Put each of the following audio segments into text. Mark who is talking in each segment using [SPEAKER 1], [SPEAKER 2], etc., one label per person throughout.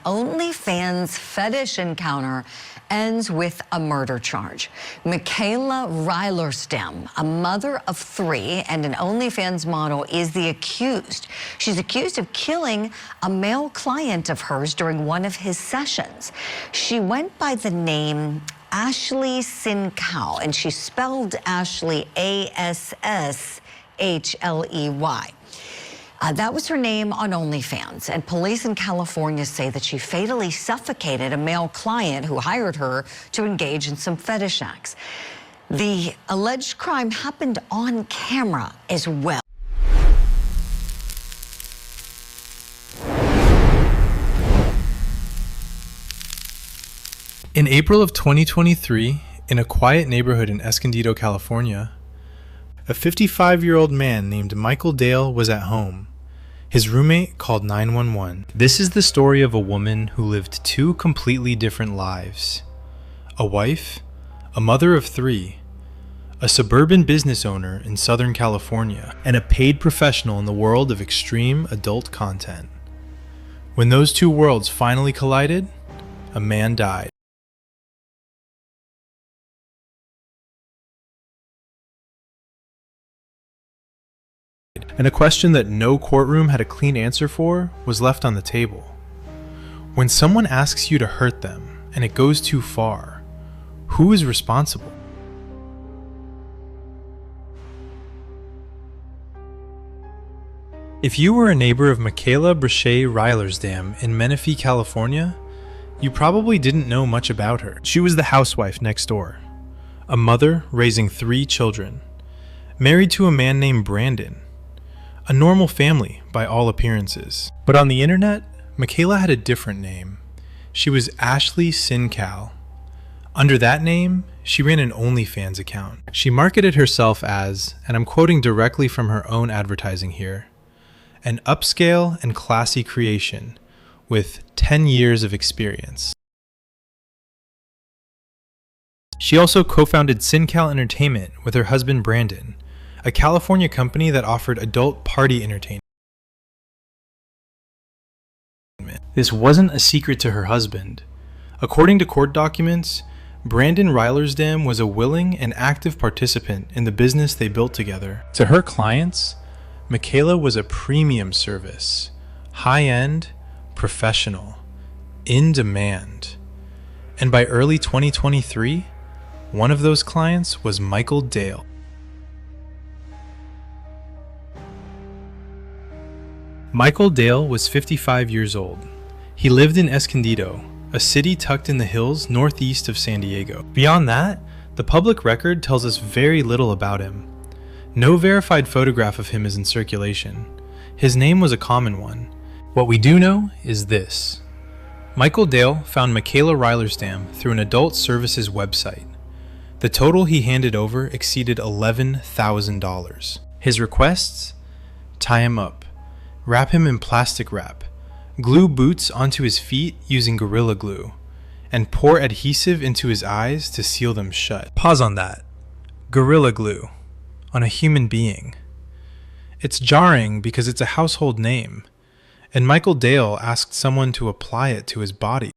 [SPEAKER 1] OnlyFans fetish encounter ends with a murder charge. Michaela Rylaarsdam, a mother of 3 and an OnlyFans model, is the accused. She's accused of killing a male client of hers during one of his sessions. She went by the name Asshley SinCal, and she spelled Ashley A-S-S-H-L-E-Y. That was her name on OnlyFans, and police in California say that she fatally suffocated a male client who hired her to engage in some fetish acts. The alleged crime happened on camera as well.
[SPEAKER 2] In April of 2023, in a quiet neighborhood in Escondido, California, a 55-year-old man named Michael Dale was at home. His roommate called 911. This is the story of a woman who lived 2 completely different lives. A wife, a mother of 3, a suburban business owner in Southern California, and a paid professional in the world of extreme adult content. When those 2 worlds finally collided, a man died. And a question that no courtroom had a clean answer for was left on the table. When someone asks you to hurt them and it goes too far, who is responsible? If you were a neighbor of Michaela Rylaarsdam in Menifee, California, you probably didn't know much about her. She was the housewife next door, a mother raising 3 children, married to a man named Brandon. A normal family, by all appearances. But on the internet, Michaela had a different name. She was Asshley SinCal. Under that name, she ran an OnlyFans account. She marketed herself as, and I'm quoting directly from her own advertising here, an upscale and classy creation with 10 years of experience. She also co-founded SinCal Entertainment with her husband Brandon, a California company that offered adult party entertainment. This wasn't a secret to her husband. According to court documents, Brandon Rylaarsdam was a willing and active participant in the business they built together. To her clients, Michaela was a premium service, high-end, professional, in demand. And by early 2023, one of those clients was Michael Dale. Michael Dale was 55 years old. He lived in Escondido, a city tucked in the hills northeast of San Diego. Beyond that, the public record tells us very little about him. No verified photograph of him is in circulation. His name was a common one. What we do know is this. Michael Dale found Michaela Rylaarsdam through an adult services website. The total he handed over exceeded $11,000. His requests? Tie him up. Wrap him in plastic wrap, glue boots onto his feet using Gorilla Glue, and pour adhesive into his eyes to seal them shut. Pause on that. Gorilla Glue on a human being. It's jarring because it's a household name, and Michael Dale asked someone to apply it to his body.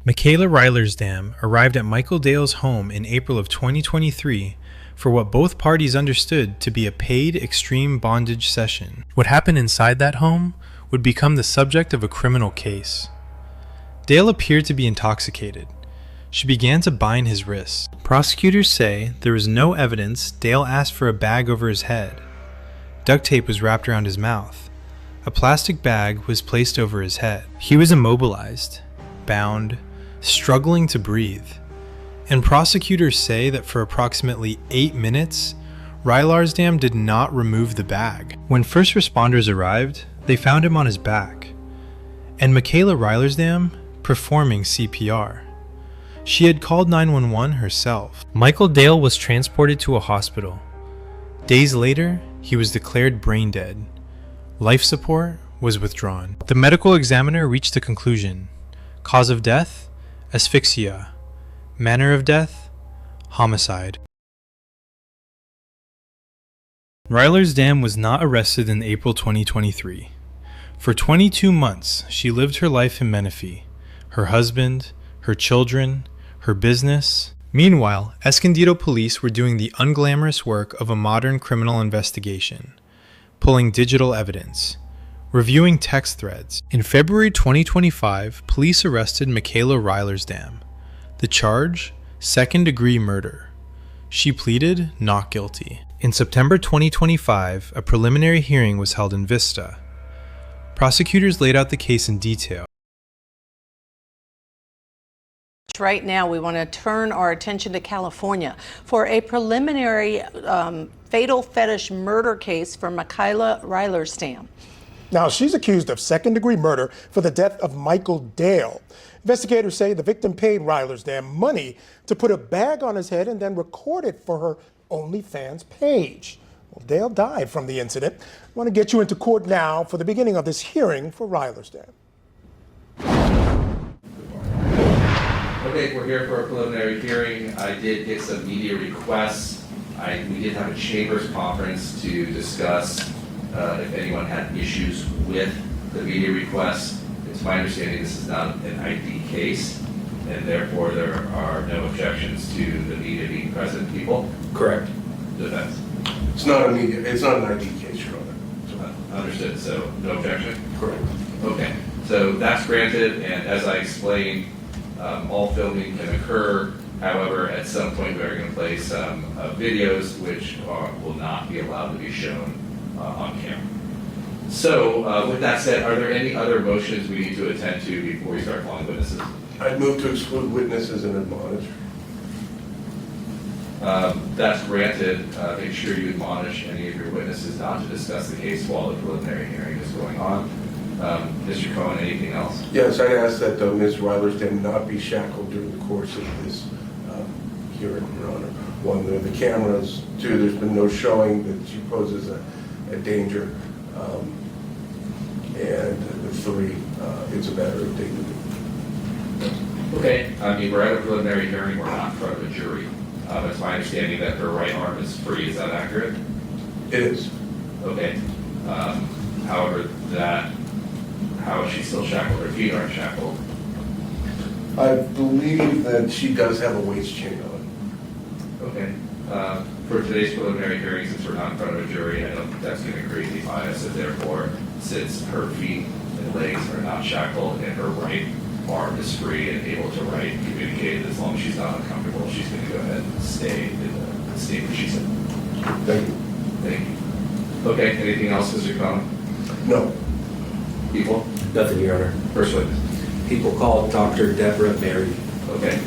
[SPEAKER 2] Michaela Rylaarsdam arrived at Michael Dale's home in April of 2023 for what both parties understood to be a paid extreme bondage session. What happened inside that home would become the subject of a criminal case. Dale appeared to be intoxicated. She began to bind his wrists. Prosecutors say there was no evidence Dale asked for a bag over his head. Duct tape was wrapped around his mouth. A plastic bag was placed over his head. He was immobilized, bound, struggling to breathe. And prosecutors say that for approximately 8 minutes, Rylaarsdam did not remove the bag. When first responders arrived, they found him on his back, and Michaela Rylaarsdam performing CPR. She had called 911 herself. Michael Dale was transported to a hospital. Days later, he was declared brain dead. Life support was withdrawn. The medical examiner reached a conclusion. Cause of death? Asphyxia. Manner of death? Homicide. Rylaarsdam was not arrested in April 2023. For 22 months, she lived her life in Menifee, her husband, her children, her business. Meanwhile, Escondido police were doing the unglamorous work of a modern criminal investigation, pulling digital evidence, reviewing text threads. In February 2025, police arrested Michaela Rylaarsdam. The charge? Second-degree murder. She pleaded not guilty. In September 2025, a preliminary hearing was held in Vista. Prosecutors laid out the case in detail.
[SPEAKER 3] Right now, we want to turn our attention to California for a preliminary fatal fetish murder case for Michaela Rylaarsdam.
[SPEAKER 4] Now, she's accused of second-degree murder for the death of Michael Dale. Investigators say the victim paid Rylaarsdam money to put a bag on his head and then record it for her OnlyFans page. Well, Dale died from the incident. I want to get you into court now for the beginning of this hearing for Rylaarsdam.
[SPEAKER 5] Okay, we're here for a preliminary hearing. I did get some media requests. We did have a chambers conference to discuss if anyone had issues with the media requests. It's my understanding this is not an ID case, and therefore there are no objections to the media being present. People?
[SPEAKER 6] Correct.
[SPEAKER 5] Defense?
[SPEAKER 6] It's not an ID case, Your Honor.
[SPEAKER 5] Understood, so no objection?
[SPEAKER 6] Correct.
[SPEAKER 5] Okay, so that's granted, and as I explained, all filming can occur. However, at some point we are going to play some videos which will not be allowed to be shown on camera. So with that said, are there any other motions we need to attend to before we start calling witnesses?
[SPEAKER 6] I'd move to exclude witnesses and admonish.
[SPEAKER 5] That's granted. Make sure you admonish any of your witnesses not to discuss the case while the preliminary hearing is going on. Mr. Cohen, anything else?
[SPEAKER 6] Yes, I'd ask that Ms. Rylaarsdam not be shackled during the course of this hearing, Your Honor. One, the cameras. Two, there's been no showing that she poses a danger. And three, it's a matter of dignity.
[SPEAKER 5] Okay, I mean, we're at a preliminary hearing, we're not in front of a jury. It's my understanding that her right arm is free, is that accurate?
[SPEAKER 6] It is.
[SPEAKER 5] Okay. However, how is she still shackled? Her feet aren't shackled.
[SPEAKER 6] I believe that she does have a waist chain on.
[SPEAKER 5] Okay. For today's preliminary hearing, since we're not in front of a jury, I don't think that's going to create any bias, and therefore, since her feet and legs are not shackled and her right arm is free and able to write and communicate, as long as she's not uncomfortable, she's going to go ahead and stay in the state where she's in.
[SPEAKER 6] Thank you.
[SPEAKER 5] Thank you. Okay, anything else, Mr. Cohen?
[SPEAKER 6] No.
[SPEAKER 5] People?
[SPEAKER 7] Nothing, Your Honor.
[SPEAKER 5] First witness.
[SPEAKER 7] People called Dr. Deborah Mary.
[SPEAKER 5] Okay.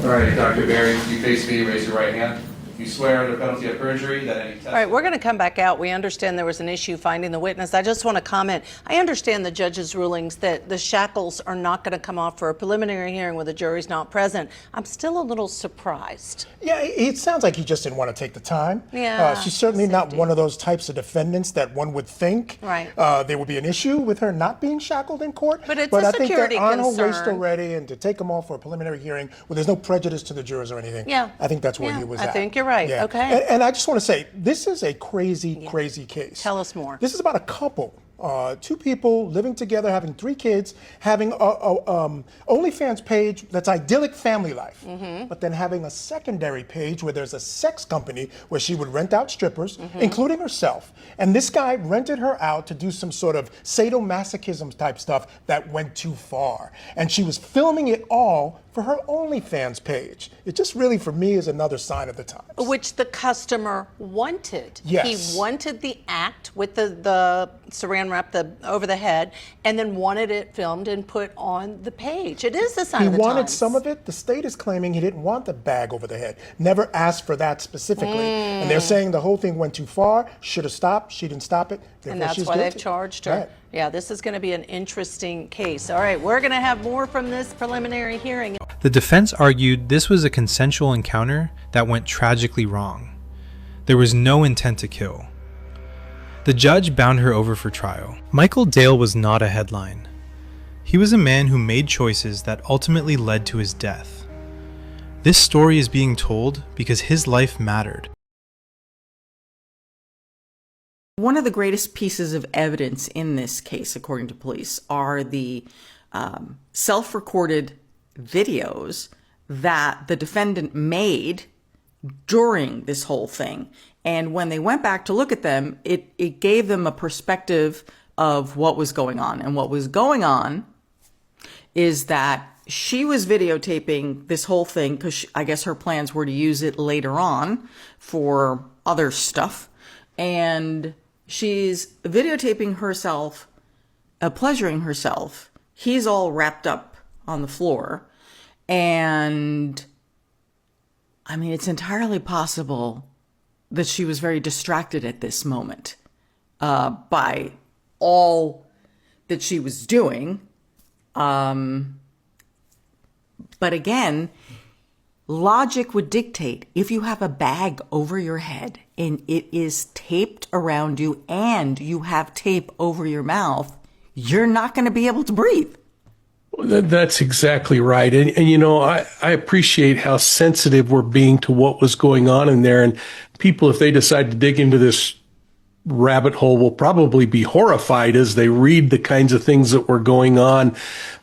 [SPEAKER 5] All right, Dr. Berry, you face me, raise your right hand. You swear under penalty of perjury that any testimony...
[SPEAKER 3] All right, we're going to come back out. We understand there was an issue finding the witness. I just want to comment. I understand the judge's rulings that the shackles are not going to come off for a preliminary hearing where the jury's not present. I'm still a little surprised.
[SPEAKER 4] Yeah, it sounds like he just didn't want to take the time.
[SPEAKER 3] Yeah,
[SPEAKER 4] she's certainly not one of those types of defendants that one would think
[SPEAKER 3] Right.
[SPEAKER 4] There would be an issue with her not being shackled in court.
[SPEAKER 3] But it's
[SPEAKER 4] I
[SPEAKER 3] a
[SPEAKER 4] think
[SPEAKER 3] security
[SPEAKER 4] they're on her waist
[SPEAKER 3] concern.
[SPEAKER 4] already, and to take them off for a preliminary hearing where there's no prejudice to the jurors or anything.
[SPEAKER 3] Yeah.
[SPEAKER 4] I think that's where
[SPEAKER 3] Yeah,
[SPEAKER 4] he was
[SPEAKER 3] I
[SPEAKER 4] at.
[SPEAKER 3] think you're right.
[SPEAKER 4] Yeah.
[SPEAKER 3] Okay.
[SPEAKER 4] And I just want to say, this is a crazy case.
[SPEAKER 3] Tell us more.
[SPEAKER 4] This is about a couple. Two people living together, having 3 kids, having a OnlyFans page that's idyllic family life, but then having a secondary page where there's a sex company where she would rent out strippers, including herself. And this guy rented her out to do some sort of sadomasochism type stuff that went too far. And she was filming it all for her OnlyFans page. It just really, for me, is another sign of the times.
[SPEAKER 3] Which the customer wanted.
[SPEAKER 4] Yes.
[SPEAKER 3] He wanted the act with the saran wrap over the head, and then wanted it filmed and put on the page. It is a sign of the times.
[SPEAKER 4] He wanted some of it. The state is claiming he didn't want the bag over the head. Never asked for that specifically. And they're saying the whole thing went too far, should have stopped, she didn't stop it.
[SPEAKER 3] And that's why they've charged her.
[SPEAKER 4] Right.
[SPEAKER 3] Yeah, this is going to be an interesting case. All right, we're going to have more from this preliminary hearing.
[SPEAKER 2] The defense argued this was a consensual encounter that went tragically wrong. There was no intent to kill. The judge bound her over for trial. Michael Dale was not a headline. He was a man who made choices that ultimately led to his death. This story is being told because his life mattered.
[SPEAKER 8] One of the greatest pieces of evidence in this case, according to police, are the self-recorded videos that the defendant made during this whole thing. And when they went back to look at them, it gave them a perspective of what was going on. And what was going on is that she was videotaping this whole thing because I guess her plans were to use it later on for other stuff. And she's videotaping herself, pleasuring herself. He's all wrapped up on the floor. And I mean, it's entirely possible that she was very distracted at this moment by all that she was doing. But again, logic would dictate if you have a bag over your head and it is taped around you and you have tape over your mouth, you're not going to be able to breathe.
[SPEAKER 9] That's exactly right. And you know, I appreciate how sensitive we're being to what was going on in there. And people, if they decide to dig into this rabbit hole, will probably be horrified as they read the kinds of things that were going on.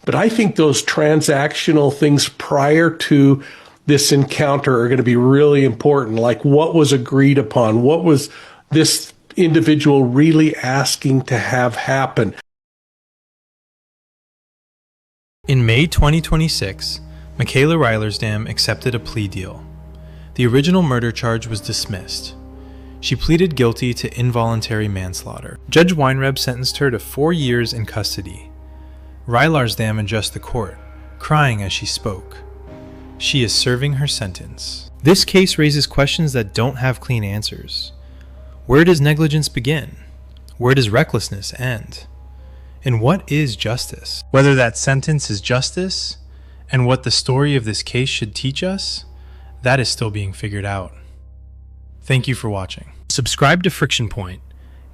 [SPEAKER 9] But I think those transactional things prior to this encounter are going to be really important. Like, what was agreed upon? What was this individual really asking to have happen?
[SPEAKER 2] In May 2026, Michaela Rylaarsdam accepted a plea deal. The original murder charge was dismissed. She pleaded guilty to involuntary manslaughter. Judge Weinreb sentenced her to 4 years in custody. Rylaarsdam addressed the court, crying as she spoke. She is serving her sentence. This case raises questions that don't have clean answers. Where does negligence begin? Where does recklessness end? And what is justice? Whether that sentence is justice, and what the story of this case should teach us, that is still being figured out. Thank you for watching. Subscribe to Friction Point.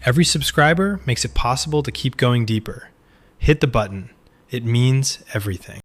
[SPEAKER 2] Every subscriber makes it possible to keep going deeper. Hit the button. It means everything.